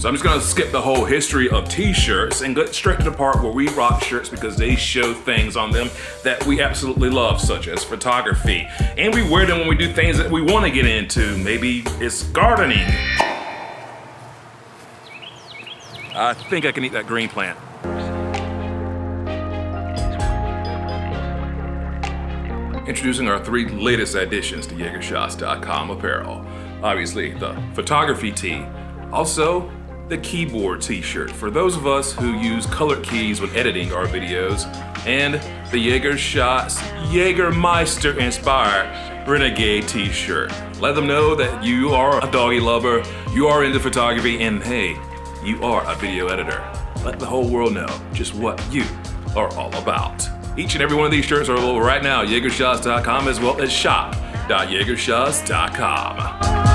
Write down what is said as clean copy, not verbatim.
So I'm just gonna skip the whole history of t-shirts and get straight to the part where we rock shirts because they show things on them that we absolutely love, such as photography. And we wear them when we do things that we wanna get into. Maybe it's gardening. I think I can eat that green plant. Introducing our 3 latest additions to YeagerShots.com apparel. Obviously, the photography tee. Also, the keyboard t-shirt for those of us who use colored keys when editing our videos. And the YeagerShots Jägermeister inspired Renegade t-shirt. Let them know that you are a doggy lover, you are into photography, and hey, you are a video editor. Let the whole world know just what you are all about. Each and every one of these shirts are available right now at YeagerShots.com as well as shop.YeagerShots.com.